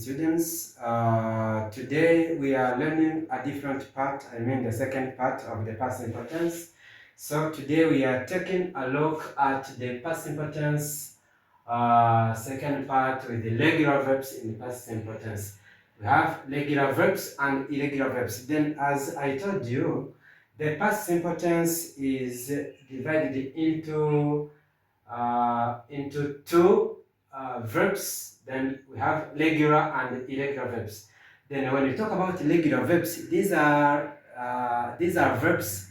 students. Today we are learning a different part, the second part of the past simple tense. So today we are taking a look at the past simple tense second part with the regular verbs in the past simple tense. We have regular verbs and irregular verbs. Then, as I told you, the past simple tense is divided into two verbs. Then we have regular and irregular verbs. Then when we talk about regular verbs, these are verbs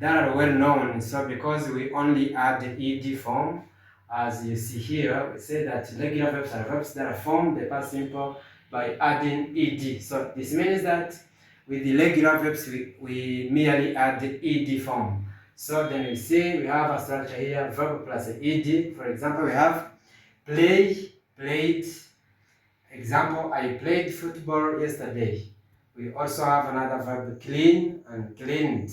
that are well known. So because we only add the ed form, as you see here, we say that regular verbs are verbs that are formed the past simple by adding ed. So this means that with the regular verbs, we merely add the ed form. So then we see we have a structure here, verb plus ed. For example, we have play, played. Example, I played football yesterday. We also have another verb, clean and cleaned.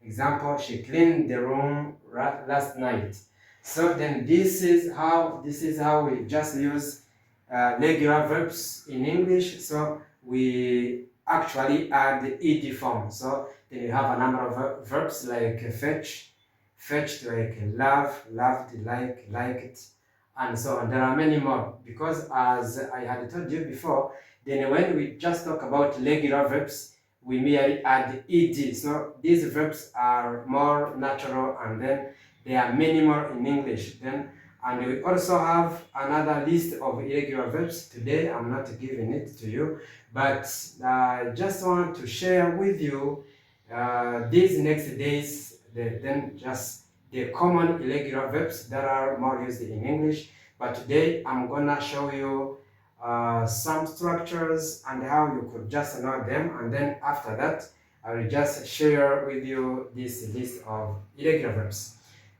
Example, she cleaned the room last night. So then this is how we just use regular verbs in English. So we actually add the ed form. So then you have a number of verbs like fetch, fetched, like love, loved, liked, and so on. There are many more, because as I had told you before, then when we just talk about regular verbs, we merely add ed. So these verbs are more natural, and then there are many more in English. Then, and we also have another list of irregular verbs. Today I'm not giving it to you, but I just want to share with you these next days, the common irregular verbs that are more used in English. But today I'm gonna show you some structures and how you could just know them, and then after that I will just share with you this list of irregular verbs.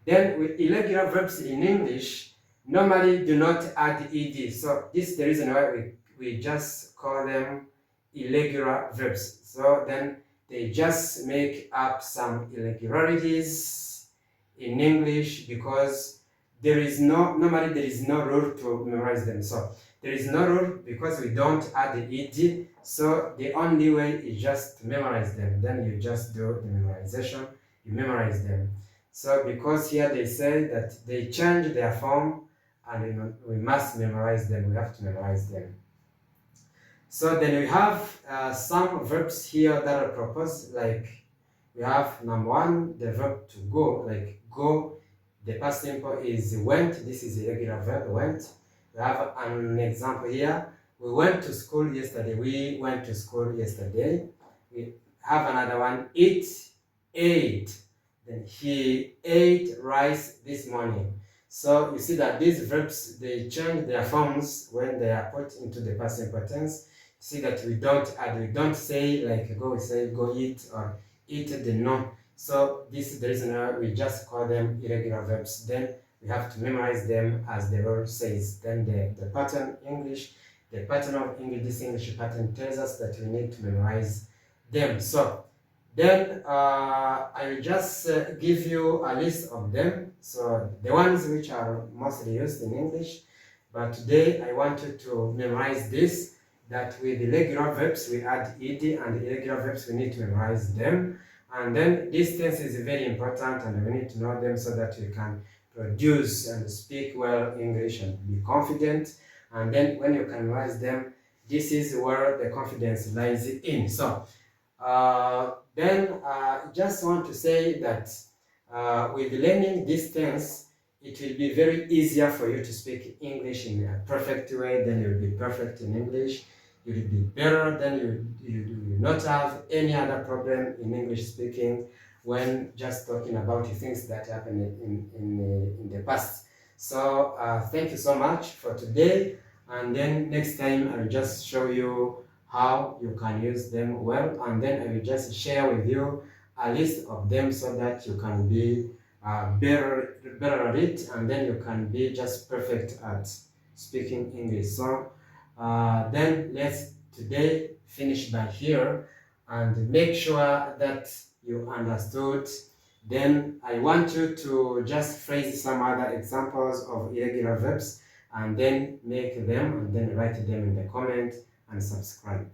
Then with irregular verbs in English, normally do not add ed. So this is the reason why we just call them irregular verbs. So then they just make up some irregularities in English, because normally there is no rule to memorize them. So there is no rule because we don't add the ed. So the only way is just to memorize them. Then you just do the memorization, you memorize them. So because here they say that they change their form, and we must memorize them, we have to memorize them. So then we have some verbs here that are proposed, like we have number one, the verb to go, like go. The past simple is went. This is a regular verb, went. We have an example here. We went to school yesterday. We went to school yesterday. We have another one, eat, ate. Then he ate rice this morning. So you see that these verbs, they change their forms when they are put into the past simple tense. See that we don't say like go, we say go eat, or eat the no. So this is the reason why we just call them irregular verbs. Then we have to memorize them as the word says. Then the pattern of English, this English pattern tells us that we need to memorize them. So then I will just give you a list of them. So the ones which are mostly used in English, but today I wanted to memorize this, that with the regular verbs we add ed, and the irregular verbs we need to memorize them. And then this tense is very important, and we need to know them so that we can produce and speak well English and be confident. And then when you can memorize them, this is where the confidence lies in. So then I just want to say that with learning this tense, it will be very easier for you to speak English in a perfect way. Then you will be perfect in English. You will be better. Then you will not have any other problem in English speaking when just talking about things that happened in the past. So thank you so much for today. And then next time I will just show you how you can use them well, and then I will just share with you a list of them so that you can be better at it, and then you can be just perfect at speaking English. So then let's today finish by here, and make sure that you understood. Then I want you to just phrase some other examples of irregular verbs, and then make them, and then write them in the comment, and subscribe.